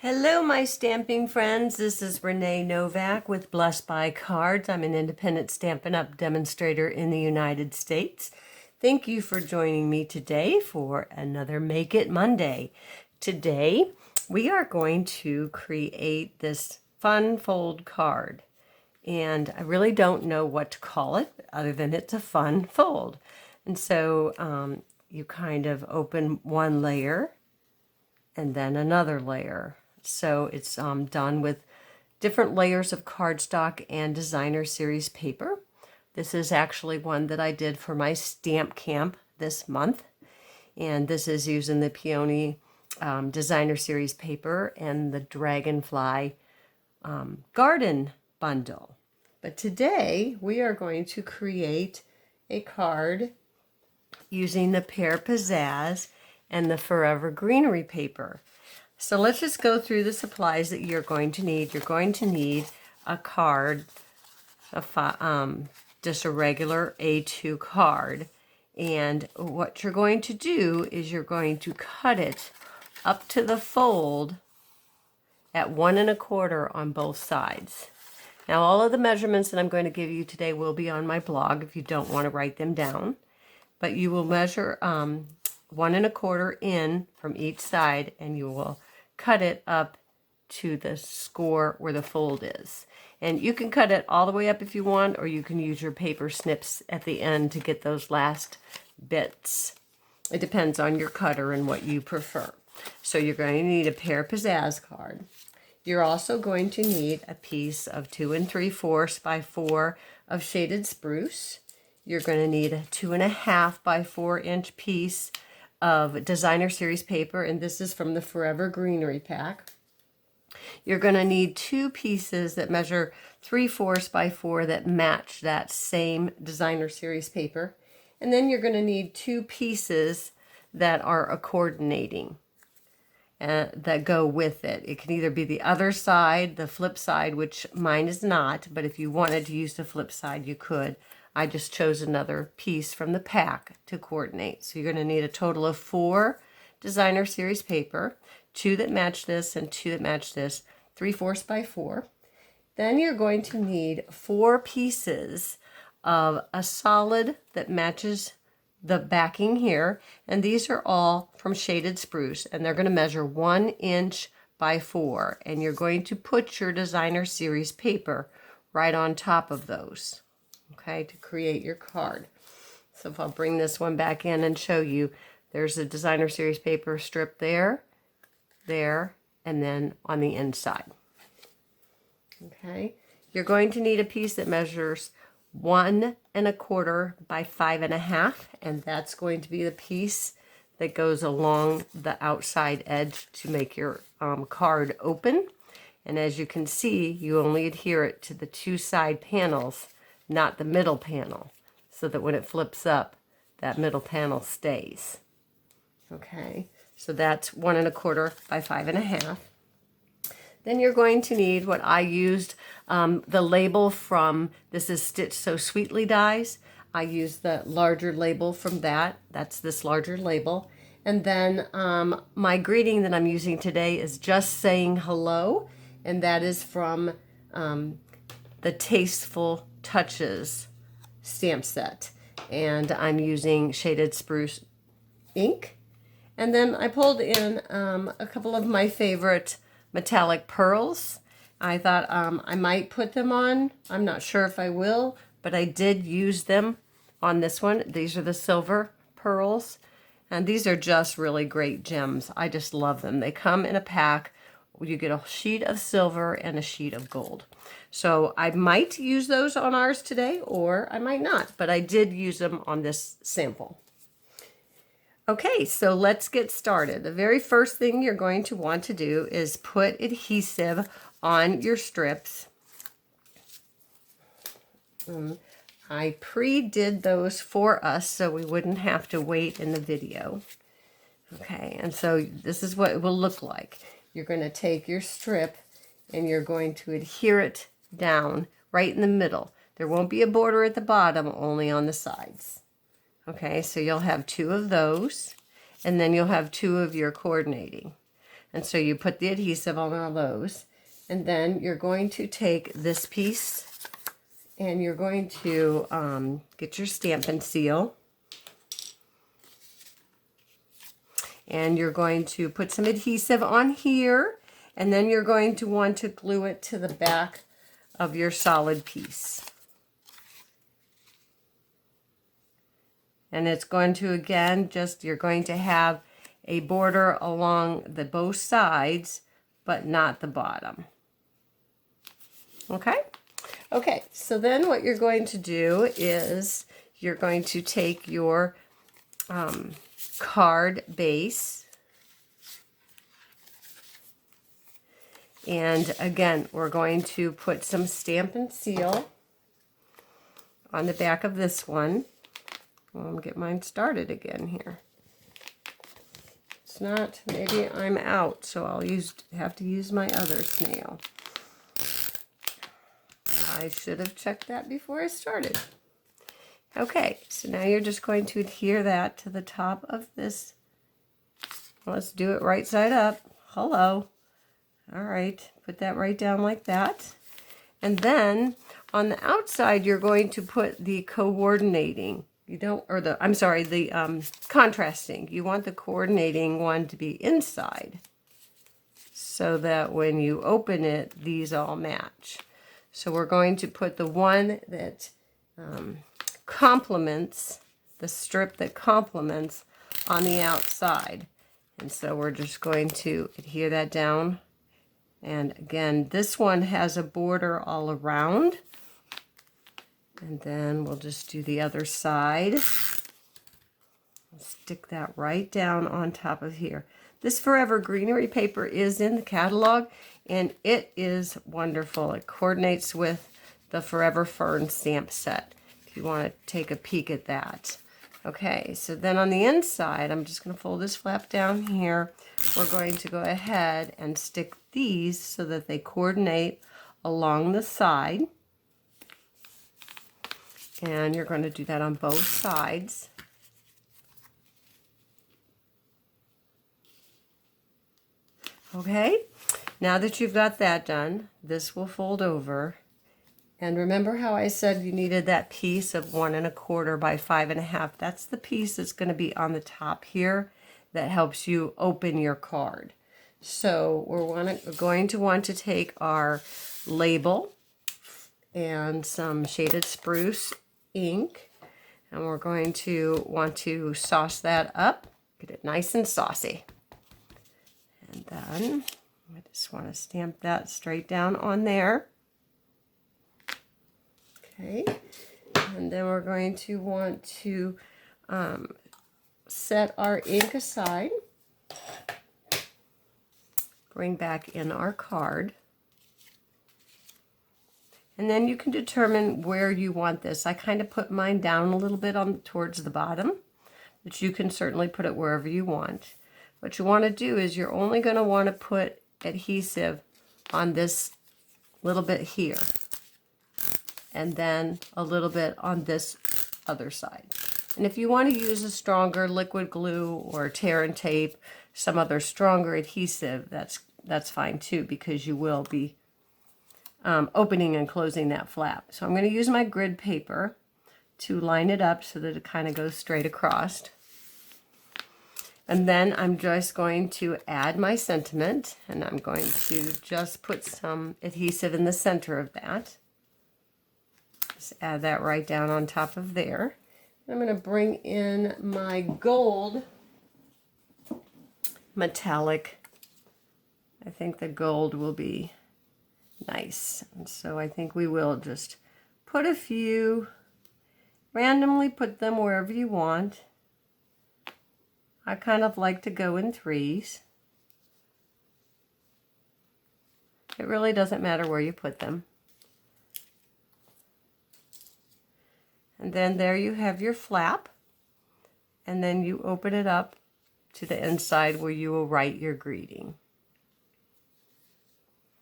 Hello, my stamping friends. This is Renee Novak with Blessed by Cards. I'm an independent Stampin' Up! Demonstrator in the United States. Thank you for joining me today for another Make It Monday. Today, we are going to create this fun fold card. And I really don't know what to call it other than it's a fun fold. And so you kind of open one layer and then another layer. So it's done with different layers of cardstock and designer series paper. This is actually one that I did for my stamp camp this month. And this is using the Peony designer series paper and the Dragonfly garden bundle. But today we are going to create a card using the Pear Pizzazz and the Forever Greenery paper. So let's just go through the supplies that you're going to need. You're going to need a card, just a regular A2 card. And what you're going to do is you're going to cut it up to the fold at 1 1/4 on both sides. Now all of the measurements that I'm going to give you today will be on my blog if you don't want to write them down. But you will measure 1 1/4 in from each side, and you will cut it up to the score where the fold is. And you can cut it all the way up if you want, or you can use your paper snips at the end to get those last bits. It depends on your cutter and what you prefer. So you're going to need a Pear Pizzazz card. You're also going to need a piece of 2 3/4 by 4 of shaded spruce. You're going to need a 2 1/2 by 4 inch piece of designer series paper, and this is from the Forever Greenery pack. You're going to need 2 pieces that measure 3/4 by 4 that match that same designer series paper. And then you're going to need 2 pieces that are coordinating that go with it. It can either be the other side, the flip side, which mine is not, but if you wanted to use the flip side, you could. I just chose another piece from the pack to coordinate. So you're going to need a total of 4 designer series paper, 2 that match this and 2 that match this, 3/4 by 4. Then you're going to need 4 pieces of a solid that matches the backing here, and these are all from shaded spruce, and they're going to measure 1 inch by 4, and you're going to put your designer series paper right on top of those, okay, to create your card. So if I'll bring this one back in and show you, there's a designer series paper strip there, and then on the inside. Okay, you're going to need a piece that measures 1 1/4 by 5 1/2, and that's going to be the piece that goes along the outside edge to make your card open. And as you can see, you only adhere it to the 2 side panels, not the middle panel, so that when it flips up, that middle panel stays. Okay, so that's 1 1/4 by 5 1/2. Then you're going to need what I used, the label from, this is Stitch So Sweetly dies. I used the larger label from that. That's this larger label. And then my greeting that I'm using today is Just Saying Hello, and that is from the Tasteful Touches stamp set. And I'm using shaded Spruce ink. And then I pulled in a couple of my favorite metallic pearls. I thought I might put them on. I'm not sure if I will, but I did use them on this one. These are the silver pearls, and these are just really great gems. I just love them. They come in a pack. You get a sheet of silver and a sheet of gold. So I might use those on ours today, or I might not, but I did use them on this sample. Okay, so let's get started. The very first thing you're going to want to do is put adhesive on your strips. I pre-did those for us so we wouldn't have to wait in the video. Okay, and so this is what it will look like. You're going to take your strip and you're going to adhere it down right in the middle. There won't be a border at the bottom, only on the sides. Okay, so you'll have 2 of those, and then you'll have 2 of your coordinating. And so you put the adhesive on all those. And then you're going to take this piece and you're going to get your Stampin' seal. And you're going to put some adhesive on here. And then you're going to want to glue it to the back of your solid piece. And it's going to, again, you're going to have a border along the both sides, but not the bottom. Okay? Okay, so then what you're going to do is you're going to take your card base. And again, we're going to put some Stampin' Seal on the back of this one. I'll get mine started again here. It's not, maybe I'm out, so I'll have to use my other snail. I should have checked that before I started. Okay, so now you're just going to adhere that to the top of this. Let's do it right side up. Hello. All right, put that right down like that. And then on the outside, you're going to put the coordinating. The contrasting. You want the coordinating one to be inside so that when you open it, these all match. So we're going to put the one that complements, the strip that complements on the outside. And so we're just going to adhere that down. And again, this one has a border all around. And then we'll just do the other side. Stick that right down on top of here. This Forever Greenery paper is in the catalog, and it is wonderful. It coordinates with the Forever Fern stamp set, if you want to take a peek at that. Okay, so then on the inside, I'm just going to fold this flap down here. We're going to go ahead and stick these so that they coordinate along the side. And you're going to do that on both sides. Okay, now that you've got that done, this will fold over. And remember how I said you needed that piece of 1 1/4 by 5 1/2? That's the piece that's going to be on the top here that helps you open your card. So we're going to want to take our label and some shaded spruce ink, and we're going to want to sauce that up, get it nice and saucy. And then I just want to stamp that straight down on there. Okay, and then we're going to want to set our ink aside, bring back in our card. And then you can determine where you want this. I kind of put mine down a little bit towards the bottom, but you can certainly put it wherever you want. What you want to do is you're only going to want to put adhesive on this little bit here, and then a little bit on this other side. And if you want to use a stronger liquid glue or tear and tape, some other stronger adhesive, that's fine too, because you will be opening and closing that flap. So I'm going to use my grid paper to line it up so that it kind of goes straight across. And then I'm just going to add my sentiment, and I'm going to just put some adhesive in the center of that. Just add that right down on top of there. I'm going to bring in my gold metallic. I think the gold will be nice. And so I think we will just put a few, randomly put them wherever you want. I kind of like to go in threes. It really doesn't matter where you put them. And then there you have your flap. And then you open it up to the inside where you will write your greeting.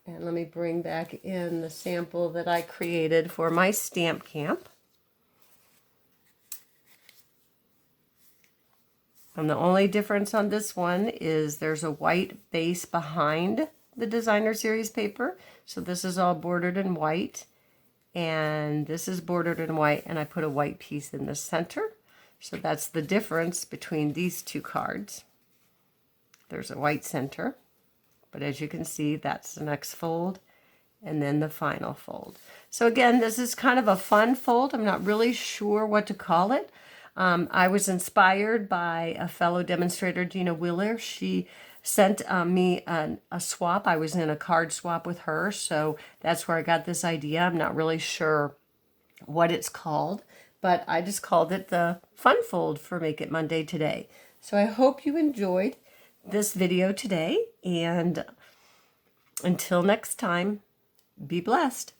And let me bring back in the sample that I created for my stamp camp. And the only difference on this one is there's a white base behind the designer series paper. So this is all bordered in white, and this is bordered in white, and I put a white piece in the center. So that's the difference between these two cards. There's a white center, but as you can see, that's the next fold, and then the final fold. So again, this is kind of a fun fold. I'm not really sure what to call it. I was inspired by a fellow demonstrator, Gina Wheeler. She sent me a swap. I was in a card swap with her, so that's where I got this idea. I'm not really sure what it's called, but I just called it the Fun Fold for Make It Monday today. So I hope you enjoyed this video today, and until next time, be blessed.